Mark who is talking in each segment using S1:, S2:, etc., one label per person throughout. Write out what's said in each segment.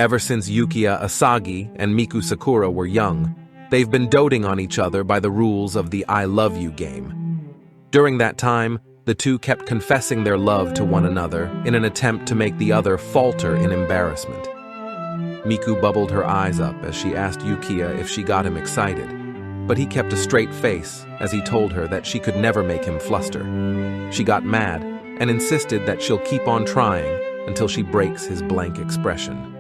S1: Ever since Yukiya Asagi and Miku Sakura were young, they've been doting on each other by the rules of the I love you game. During that time, the two kept confessing their love to one another in an attempt to make the other falter in embarrassment. Miku bubbled her eyes up as she asked Yukiya if she got him excited, but he kept a straight face as he told her that she could never make him fluster. She got mad and insisted that she'll keep on trying until she breaks his blank expression.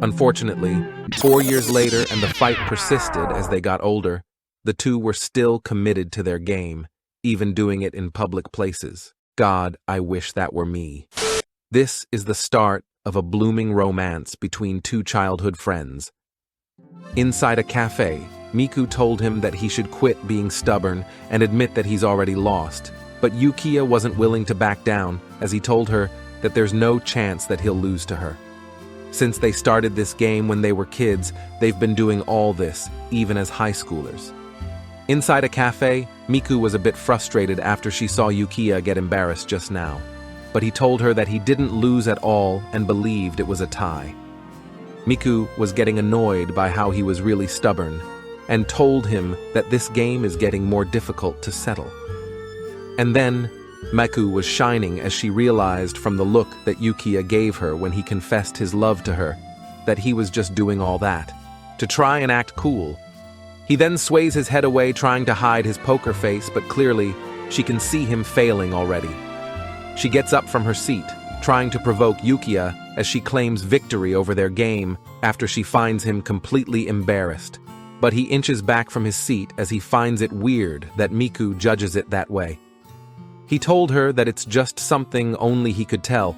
S1: Unfortunately, 4 years later and the fight persisted as they got older, the two were still committed to their game, even doing it in public places. God, I wish that were me. This is the start of a blooming romance between two childhood friends. Inside a cafe, Miku told him that he should quit being stubborn and admit that he's already lost, but Yukiya wasn't willing to back down as he told her that there's no chance that he'll lose to her. Since they started this game when they were kids, they've been doing all this, even as high schoolers. Inside a cafe, Miku was a bit frustrated after she saw Yukiya get embarrassed just now, but he told her that he didn't lose at all and believed it was a tie. Miku was getting annoyed by how he was really stubborn and told him that this game is getting more difficult to settle. And then, Miku was shining as she realized from the look that Yukiya gave her when he confessed his love to her that he was just doing all that to try and act cool. He then sways his head away trying to hide his poker face, but clearly she can see him failing already. She gets up from her seat, trying to provoke Yukiya as she claims victory over their game after she finds him completely embarrassed. But he inches back from his seat as he finds it weird that Miku judges it that way. He told her that it's just something only he could tell,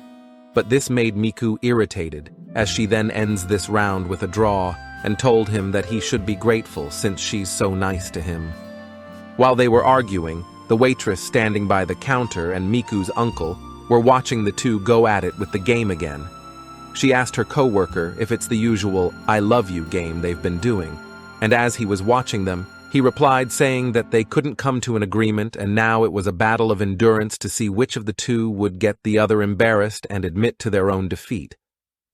S1: but this made Miku irritated, as she then ends this round with a draw and told him that he should be grateful since she's so nice to him. While they were arguing, the waitress standing by the counter and Miku's uncle were watching the two go at it with the game again. She asked her coworker if it's the usual I love you game they've been doing, and as he was watching them, he replied saying that they couldn't come to an agreement and now it was a battle of endurance to see which of the two would get the other embarrassed and admit to their own defeat.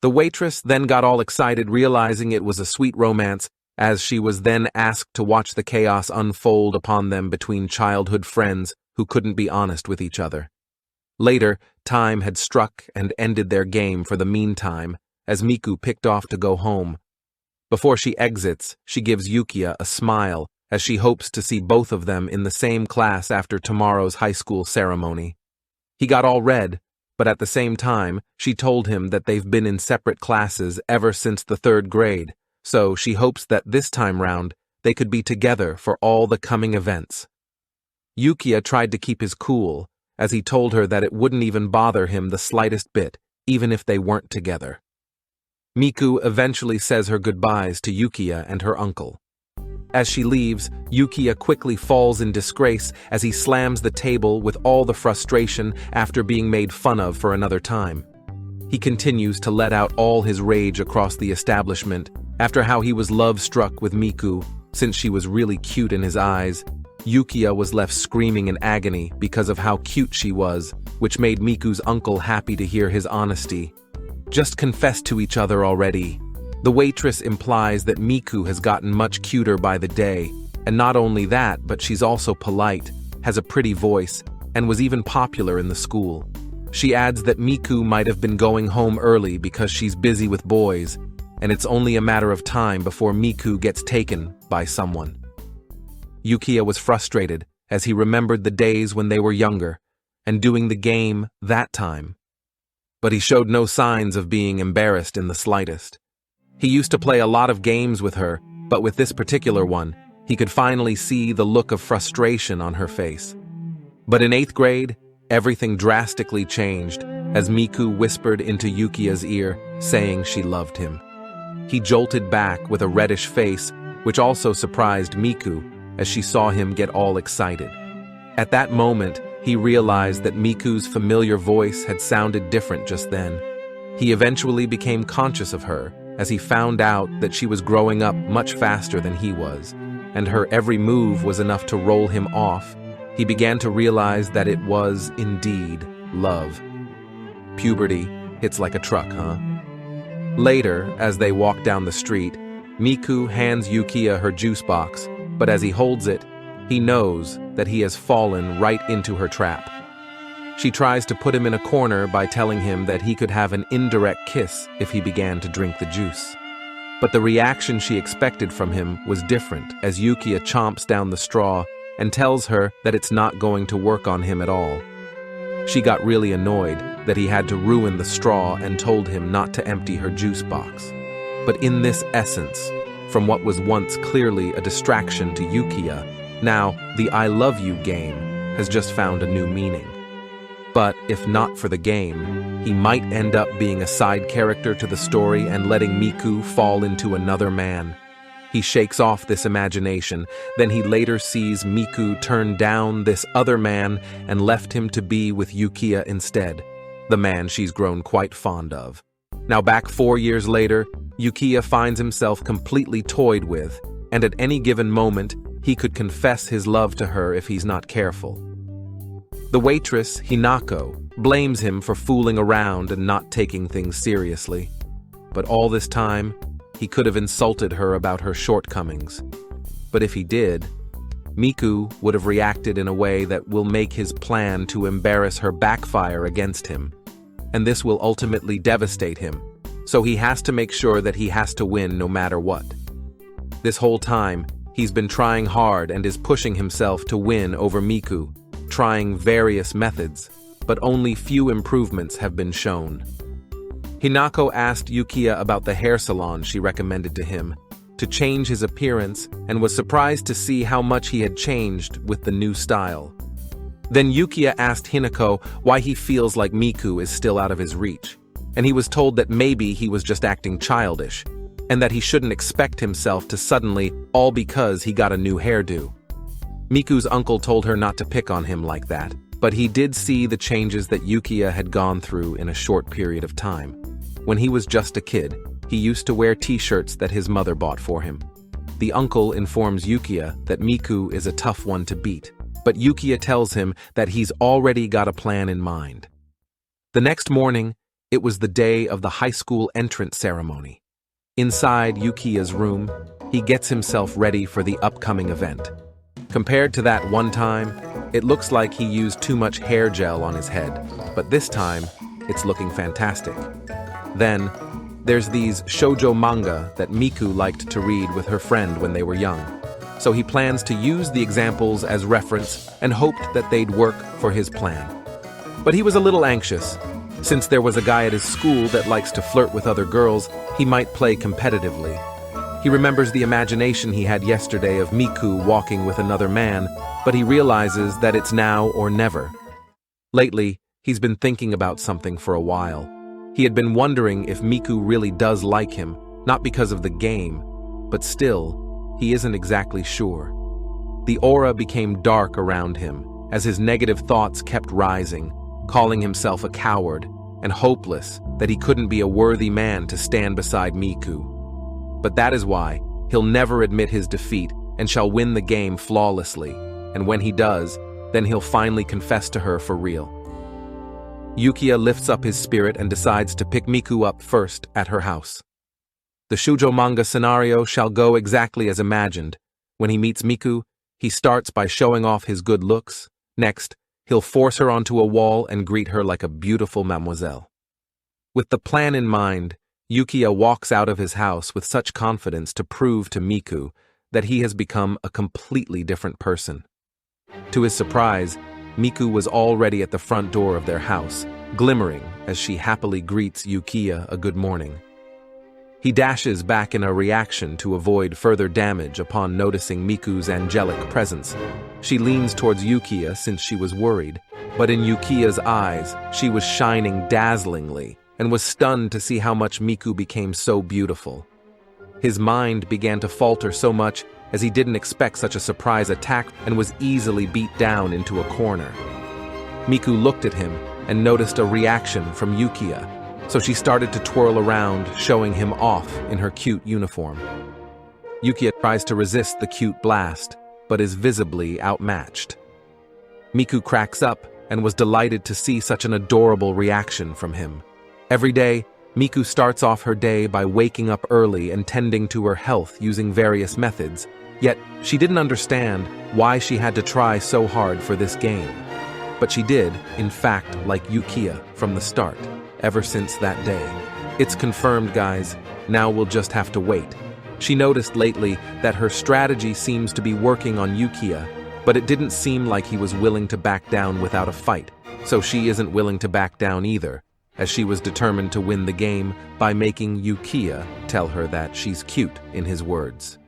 S1: The waitress then got all excited, realizing it was a sweet romance, as she was then asked to watch the chaos unfold upon them between childhood friends who couldn't be honest with each other. Later, time had struck and ended their game for the meantime, as Miku picked off to go home. Before she exits, she gives Yukiya a smile, as she hopes to see both of them in the same class after tomorrow's high school ceremony. He got all red, but at the same time, she told him that they've been in separate classes ever since the 3rd grade, so she hopes that this time round, they could be together for all the coming events. Yukiya tried to keep his cool, as he told her that it wouldn't even bother him the slightest bit, even if they weren't together. Miku eventually says her goodbyes to Yukiya and her uncle. As she leaves, Yukiya quickly falls in disgrace as he slams the table with all the frustration after being made fun of for another time. He continues to let out all his rage across the establishment after how he was love-struck with Miku since she was really cute in his eyes. Yukiya was left screaming in agony because of how cute she was, which made Miku's uncle happy to hear his honesty. Just confess to each other already. The waitress implies that Miku has gotten much cuter by the day, and not only that, but she's also polite, has a pretty voice, and was even popular in the school. She adds that Miku might have been going home early because she's busy with boys, and it's only a matter of time before Miku gets taken by someone. Yukiya was frustrated as he remembered the days when they were younger, and doing the game that time. But he showed no signs of being embarrassed in the slightest. He used to play a lot of games with her, but with this particular one, he could finally see the look of frustration on her face. But in 8th grade, everything drastically changed as Miku whispered into Yukiya's ear, saying she loved him. He jolted back with a reddish face, which also surprised Miku as she saw him get all excited. At that moment, he realized that Miku's familiar voice had sounded different just then. He eventually became conscious of her, as he found out that she was growing up much faster than he was, and her every move was enough to roll him off. He began to realize that it was, indeed, love. Puberty hits like a truck, huh? Later, as they walk down the street, Miku hands Yukiya her juice box, but as he holds it, he knows that he has fallen right into her trap. She tries to put him in a corner by telling him that he could have an indirect kiss if he began to drink the juice. But the reaction she expected from him was different as Yukiya chomps down the straw and tells her that it's not going to work on him at all. She got really annoyed that he had to ruin the straw and told him not to empty her juice box. But in this essence, from what was once clearly a distraction to Yukiya, now the I love you game has just found a new meaning. But if not for the game, he might end up being a side character to the story and letting Miku fall into another man. He shakes off this imagination, then he later sees Miku turn down this other man and left him to be with Yukiya instead, the man she's grown quite fond of. Now back 4 years later, Yukiya finds himself completely toyed with, and at any given moment, he could confess his love to her if he's not careful. The waitress, Hinako, blames him for fooling around and not taking things seriously. But all this time, he could have insulted her about her shortcomings. But if he did, Miku would have reacted in a way that will make his plan to embarrass her backfire against him. And this will ultimately devastate him, so he has to make sure that he has to win no matter what. This whole time, he's been trying hard and is pushing himself to win over Miku, trying various methods, but only few improvements have been shown. Hinako asked Yukiya about the hair salon she recommended to him, to change his appearance, and was surprised to see how much he had changed with the new style. Then Yukiya asked Hinako why he feels like Miku is still out of his reach, and he was told that maybe he was just acting childish, and that he shouldn't expect himself to suddenly, all because he got a new hairdo. Miku's uncle told her not to pick on him like that, but he did see the changes that Yukiya had gone through in a short period of time. When he was just a kid, he used to wear t-shirts that his mother bought for him. The uncle informs Yukiya that Miku is a tough one to beat, but Yukiya tells him that he's already got a plan in mind. The next morning, it was the day of the high school entrance ceremony. Inside Yukiya's room, he gets himself ready for the upcoming event. Compared to that one time, it looks like he used too much hair gel on his head, but this time, it's looking fantastic. Then, there's these shoujo manga that Miku liked to read with her friend when they were young, so he plans to use the examples as reference and hoped that they'd work for his plan. But he was a little anxious. Since there was a guy at his school that likes to flirt with other girls, he might play competitively. He remembers the imagination he had yesterday of Miku walking with another man, but he realizes that it's now or never. Lately, he's been thinking about something for a while. He had been wondering if Miku really does like him, not because of the game, but still, he isn't exactly sure. The aura became dark around him as his negative thoughts kept rising, calling himself a coward and hopeless that he couldn't be a worthy man to stand beside Miku. But that is why he'll never admit his defeat and shall win the game flawlessly, and when he does, then he'll finally confess to her for real. Yukiya lifts up his spirit and decides to pick Miku up first at her house. The shoujo manga scenario shall go exactly as imagined. When he meets Miku, he starts by showing off his good looks. Next, he'll force her onto a wall and greet her like a beautiful mademoiselle. With the plan in mind, Yukiya walks out of his house with such confidence to prove to Miku that he has become a completely different person. To his surprise, Miku was already at the front door of their house, glimmering as she happily greets Yukiya a good morning. He dashes back in a reaction to avoid further damage upon noticing Miku's angelic presence. She leans towards Yukiya since she was worried, but in Yukiya's eyes, she was shining dazzlingly and was stunned to see how much Miku became so beautiful. His mind began to falter so much as he didn't expect such a surprise attack and was easily beat down into a corner. Miku looked at him and noticed a reaction from Yukiya, so she started to twirl around, showing him off in her cute uniform. Yukiya tries to resist the cute blast, but is visibly outmatched. Miku cracks up and was delighted to see such an adorable reaction from him. Every day, Miku starts off her day by waking up early and tending to her health using various methods, yet she didn't understand why she had to try so hard for this game. But she did, in fact, like Yukiya from the start, ever since that day. It's confirmed, guys. Now we'll just have to wait. She noticed lately that her strategy seems to be working on Yukiya, but it didn't seem like he was willing to back down without a fight, so she isn't willing to back down either, as she was determined to win the game by making Yukiya tell her that she's cute, in his words.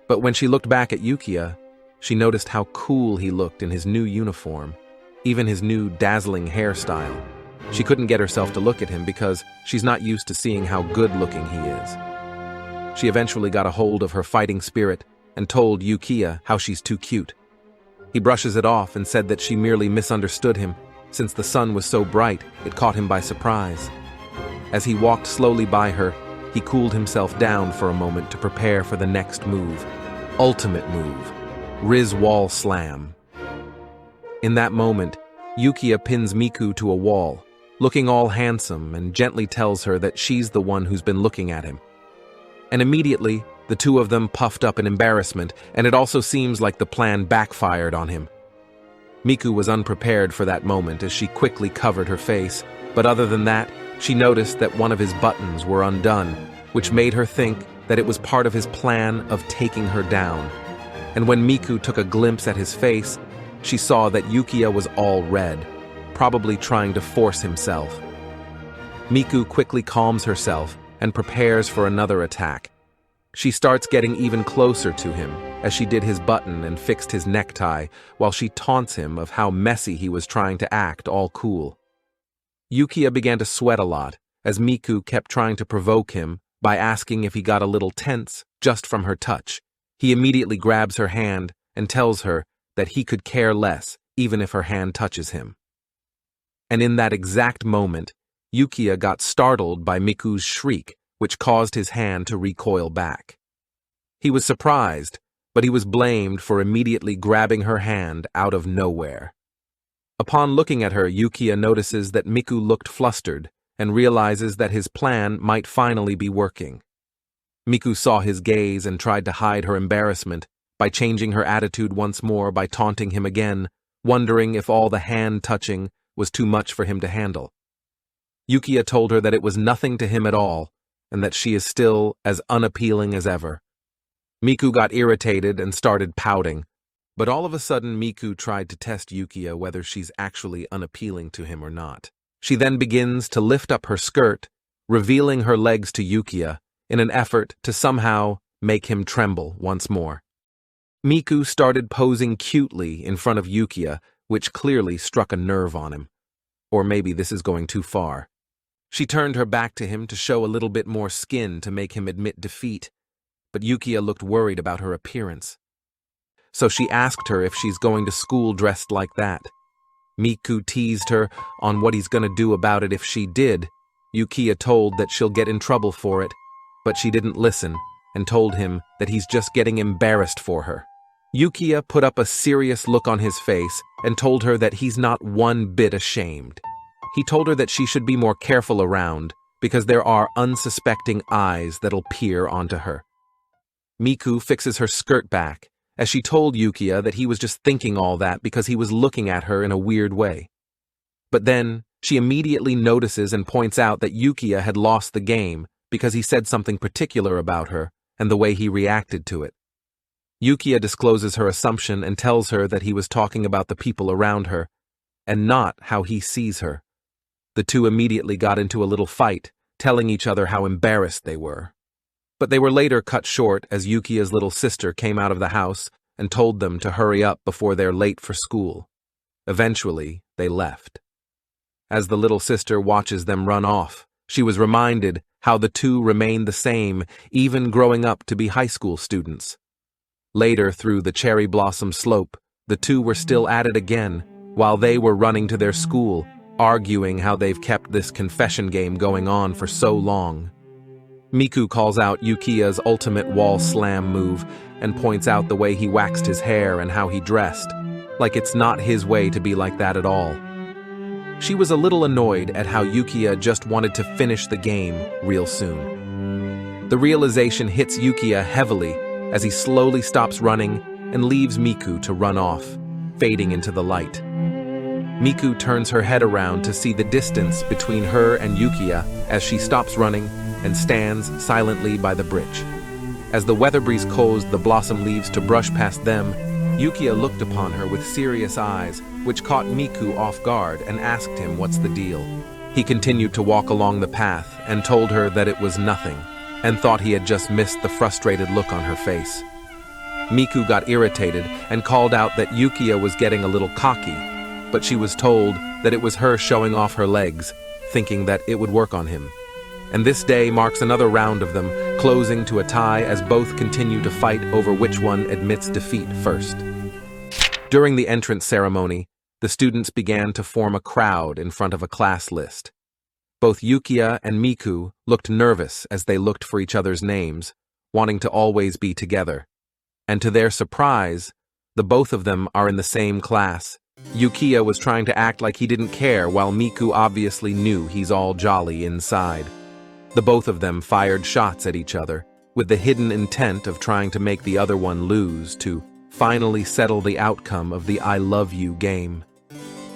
S1: But when she looked back at Yukiya, she noticed how cool he looked in his new uniform, even his new dazzling hairstyle. She couldn't get herself to look at him because she's not used to seeing how good-looking he is. She eventually got a hold of her fighting spirit and told Yukiya how she's too cute. He brushes it off and said that she merely misunderstood him, since the sun was so bright it caught him by surprise. As he walked slowly by her, he cooled himself down for a moment to prepare for the next move. Ultimate move. Riz Wall Slam. In that moment, Yukiya pins Miku to a wall, looking all handsome, and gently tells her that she's the one who's been looking at him. And immediately, the two of them puffed up in embarrassment, and it also seems like the plan backfired on him. Miku was unprepared for that moment as she quickly covered her face, but other than that, she noticed that one of his buttons were undone, which made her think that it was part of his plan of taking her down. And when Miku took a glimpse at his face, she saw that Yukiya was all red, probably trying to force himself. Miku quickly calms herself and prepares for another attack. She starts getting even closer to him as she did his button and fixed his necktie, while she taunts him of how messy he was trying to act all cool. Yukiya began to sweat a lot as Miku kept trying to provoke him by asking if he got a little tense just from her touch. He immediately grabs her hand and tells her that he could care less even if her hand touches him. And in that exact moment, Yukiya got startled by Miku's shriek, which caused his hand to recoil back. He was surprised, but he was blamed for immediately grabbing her hand out of nowhere. Upon looking at her, Yukiya notices that Miku looked flustered and realizes that his plan might finally be working. Miku saw his gaze and tried to hide her embarrassment by changing her attitude once more by taunting him again, wondering if all the hand-touching was too much for him to handle. Yukiya told her that it was nothing to him at all, and that she is still as unappealing as ever. Miku got irritated and started pouting, but all of a sudden Miku tried to test Yukiya whether she's actually unappealing to him or not. She then begins to lift up her skirt, revealing her legs to Yukiya in an effort to somehow make him tremble once more. Miku started posing cutely in front of Yukiya, which clearly struck a nerve on him. Or maybe this is going too far. She turned her back to him to show a little bit more skin to make him admit defeat, but Yukiya looked worried about her appearance. So she asked her if she's going to school dressed like that. Miku teased her on what he's gonna do about it if she did. Yukiya told that she'll get in trouble for it, but she didn't listen and told him that he's just getting embarrassed for her. Yukiya put up a serious look on his face and told her that he's not one bit ashamed. He told her that she should be more careful around because there are unsuspecting eyes that'll peer onto her. Miku fixes her skirt back as she told Yukiya that he was just thinking all that because he was looking at her in a weird way. But then she immediately notices and points out that Yukiya had lost the game because he said something particular about her and the way he reacted to it. Yukiya discloses her assumption and tells her that he was talking about the people around her and not how he sees her. The two immediately got into a little fight, telling each other how embarrassed they were. But they were later cut short as Yukiya's little sister came out of the house and told them to hurry up before they're late for school. Eventually, they left. As the little sister watches them run off, she was reminded how the two remained the same, even growing up to be high school students. Later, through the cherry blossom slope, the two were still at it again, while they were running to their school, arguing how they've kept this confession game going on for so long. Miku calls out Yukiya's ultimate wall slam move and points out the way he waxed his hair and how he dressed, like it's not his way to be like that at all. She was a little annoyed at how Yukiya just wanted to finish the game real soon. The realization hits Yukiya heavily as he slowly stops running and leaves Miku to run off, fading into the light. Miku turns her head around to see the distance between her and Yukiya as she stops running and stands silently by the bridge. As the weather breeze caused the blossom leaves to brush past them, Yukiya looked upon her with serious eyes, which caught Miku off guard and asked him what's the deal. He continued to walk along the path and told her that it was nothing, and thought he had just missed the frustrated look on her face. Miku got irritated and called out that Yukiya was getting a little cocky, but she was told that it was her showing off her legs, thinking that it would work on him. And this day marks another round of them, closing to a tie as both continue to fight over which one admits defeat first. During the entrance ceremony, the students began to form a crowd in front of a class list. Both Yukiya and Miku looked nervous as they looked for each other's names, wanting to always be together. And to their surprise, the both of them are in the same class. Yukiya was trying to act like he didn't care, while Miku obviously knew he's all jolly inside. The both of them fired shots at each other, with the hidden intent of trying to make the other one lose to finally settle the outcome of the I love you game.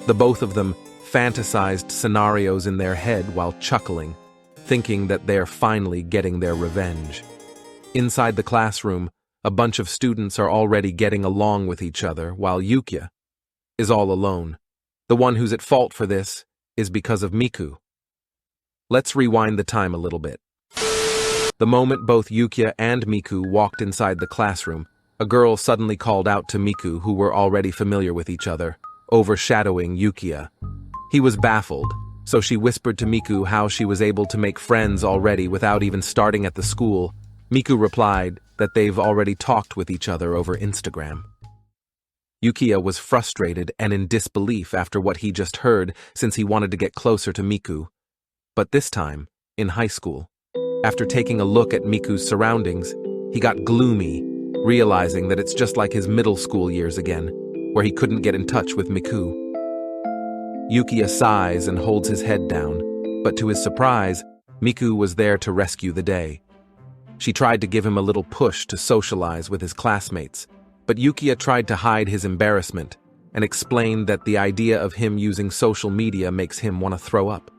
S1: The both of them fantasized scenarios in their head while chuckling, thinking that they're finally getting their revenge. Inside the classroom, a bunch of students are already getting along with each other, while Yukiya is all alone. The one who's at fault for this is because of Miku. Let's rewind the time a little bit. The moment both Yukiya and Miku walked inside the classroom, a girl suddenly called out to Miku, who were already familiar with each other, overshadowing Yukiya. He was baffled, so she whispered to Miku how she was able to make friends already without even starting at the school. Miku replied that they've already talked with each other over Instagram. Yukiya was frustrated and in disbelief after what he just heard, since he wanted to get closer to Miku. But this time, in high school, after taking a look at Miku's surroundings, he got gloomy, realizing that it's just like his middle school years again, where he couldn't get in touch with Miku. Yukiya sighs and holds his head down, but to his surprise, Miku was there to rescue the day. She tried to give him a little push to socialize with his classmates, but Yukiya tried to hide his embarrassment and explained that the idea of him using social media makes him want to throw up.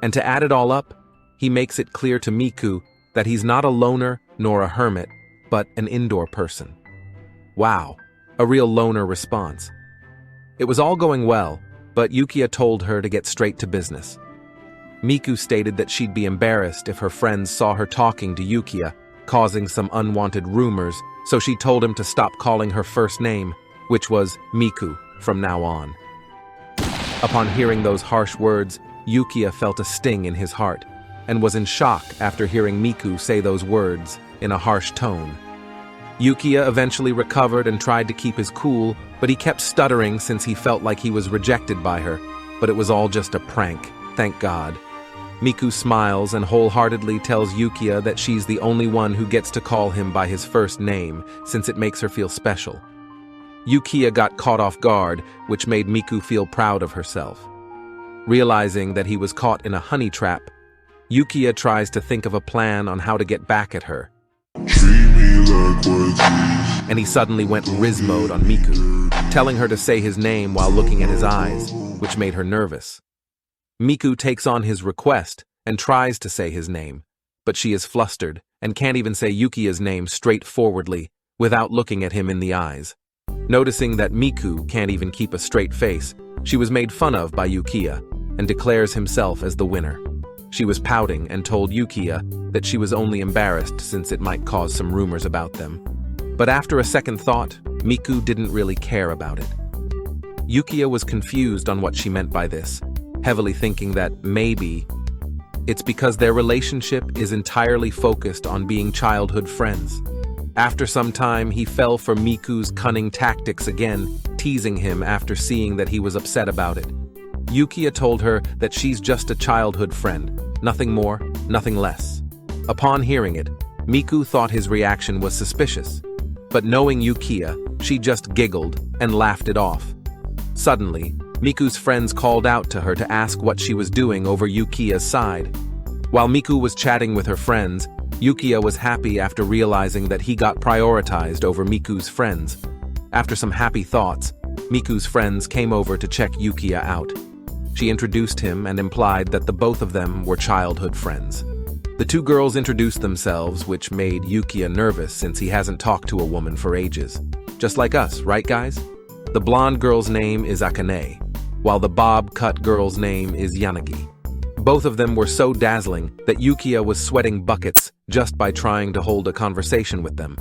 S1: And to add it all up, he makes it clear to Miku that he's not a loner nor a hermit, but an indoor person. Wow, a real loner response. It was all going well, but Yukiya told her to get straight to business. Miku stated that she'd be embarrassed if her friends saw her talking to Yukiya, causing some unwanted rumors, so she told him to stop calling her first name, which was Miku from now on. Upon hearing those harsh words, Yukiya felt a sting in his heart, and was in shock after hearing Miku say those words in a harsh tone. Yukiya eventually recovered and tried to keep his cool, but he kept stuttering since he felt like he was rejected by her, but it was all just a prank, thank God. Miku smiles and wholeheartedly tells Yukiya that she's the only one who gets to call him by his first name, since it makes her feel special. Yukiya got caught off guard, which made Miku feel proud of herself. Realizing that he was caught in a honey trap, Yukiya tries to think of a plan on how to get back at her. And he suddenly went Riz mode on Miku, telling her to say his name while looking at his eyes, which made her nervous. Miku takes on his request and tries to say his name, but she is flustered and can't even say Yukiya's name straightforwardly without looking at him in the eyes. Noticing that Miku can't even keep a straight face, she was made fun of by Yukiya and declares himself as the winner. She was pouting and told Yukiya that she was only embarrassed since it might cause some rumors about them. But after a second thought, Miku didn't really care about it. Yukiya was confused on what she meant by this, heavily thinking that maybe it's because their relationship is entirely focused on being childhood friends. After some time, he fell for Miku's cunning tactics again, teasing him after seeing that he was upset about it. Yukiya told her that she's just a childhood friend, nothing more, nothing less. Upon hearing it, Miku thought his reaction was suspicious, but knowing Yukiya, she just giggled and laughed it off. Suddenly, Miku's friends called out to her to ask what she was doing over Yukiya's side. While Miku was chatting with her friends, Yukiya was happy after realizing that he got prioritized over Miku's friends. After some happy thoughts, Miku's friends came over to check Yukiya out. She introduced him and implied that the both of them were childhood friends. The two girls introduced themselves, which made Yukiya nervous since he hasn't talked to a woman for ages. Just like us, right guys? The blonde girl's name is Akane, while the bob-cut girl's name is Yanagi. Both of them were so dazzling that Yukiya was sweating buckets just by trying to hold a conversation with them.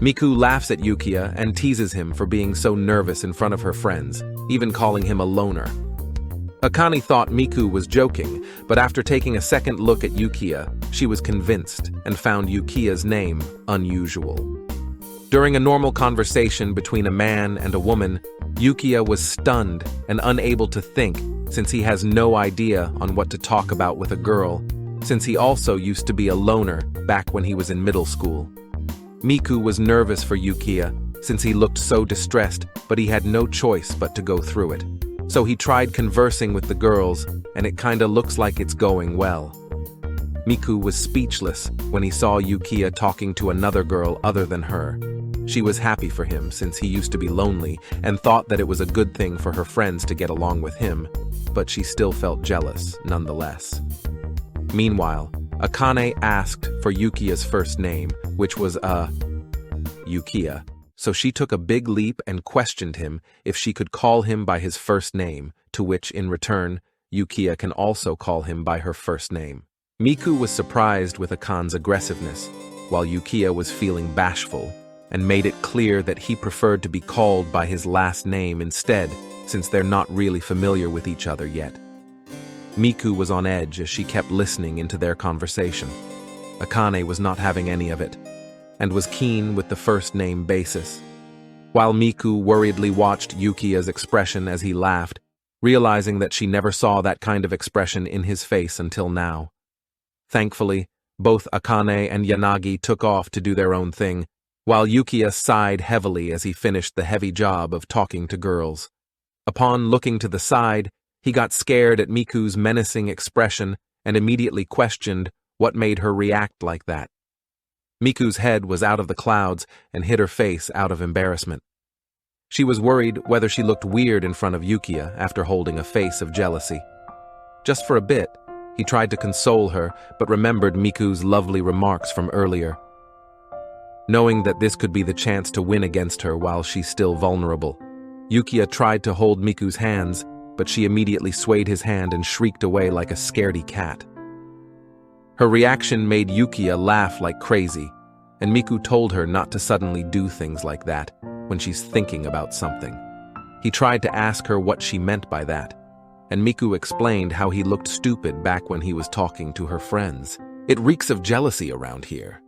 S1: Miku laughs at Yukiya and teases him for being so nervous in front of her friends, even calling him a loner. Akane thought Miku was joking, but after taking a second look at Yukiya, she was convinced and found Yukiya's name unusual. During a normal conversation between a man and a woman, Yukiya was stunned and unable to think since he has no idea on what to talk about with a girl, since he also used to be a loner back when he was in middle school. Miku was nervous for Yukiya since he looked so distressed, but he had no choice but to go through it. So he tried conversing with the girls, and it kinda looks like it's going well. Miku was speechless when he saw Yukiya talking to another girl other than her. She was happy for him since he used to be lonely and thought that it was a good thing for her friends to get along with him, but she still felt jealous nonetheless. Meanwhile, Akane asked for Yukiya's first name, which was Yukiya, so she took a big leap and questioned him if she could call him by his first name, to which, in return, Yukiya can also call him by her first name. Miku was surprised with Akane's aggressiveness, while Yukiya was feeling bashful, and made it clear that he preferred to be called by his last name instead, since they're not really familiar with each other yet. Miku was on edge as she kept listening into their conversation. Akane was not having any of it, and was keen with the first name basis. While Miku worriedly watched Yukiya's expression as he laughed, realizing that she never saw that kind of expression in his face until now. Thankfully, both Akane and Yanagi took off to do their own thing, while Yukiya sighed heavily as he finished the heavy job of talking to girls. Upon looking to the side, he got scared at Miku's menacing expression and immediately questioned what made her react like that. Miku's head was out of the clouds and hid her face out of embarrassment. She was worried whether she looked weird in front of Yukiya after holding a face of jealousy. Just for a bit, he tried to console her but remembered Miku's lovely remarks from earlier. Knowing that this could be the chance to win against her while she's still vulnerable, Yukiya tried to hold Miku's hands, but she immediately swayed his hand and shrieked away like a scaredy cat. Her reaction made Yukiya laugh like crazy, and Miku told her not to suddenly do things like that when she's thinking about something. He tried to ask her what she meant by that, and Miku explained how he looked stupid back when he was talking to her friends. It reeks of jealousy around here.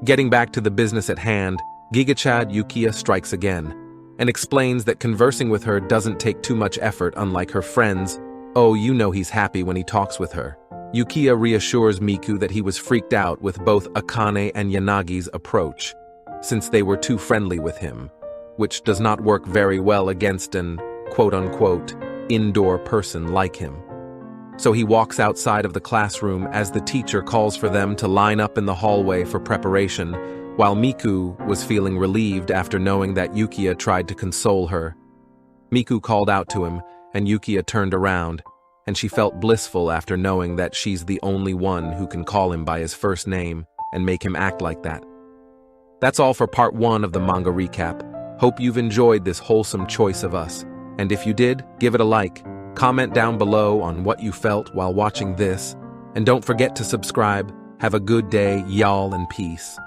S1: Getting back to the business at hand, Gigachad Yukiya strikes again, and explains that conversing with her doesn't take too much effort unlike her friends. Oh, you know he's happy when he talks with her. Yukiya reassures Miku that he was freaked out with both Akane and Yanagi's approach, since they were too friendly with him, which does not work very well against an quote-unquote indoor person like him. So he walks outside of the classroom as the teacher calls for them to line up in the hallway for preparation, while Miku was feeling relieved after knowing that Yukiya tried to console her. Miku called out to him, and Yukiya turned around, and she felt blissful after knowing that she's the only one who can call him by his first name and make him act like that. That's all for part 1 of the manga recap. Hope you've enjoyed this wholesome choice of us, and if you did, give it a like. Comment down below on what you felt while watching this, and don't forget to subscribe. Have a good day, y'all, and peace.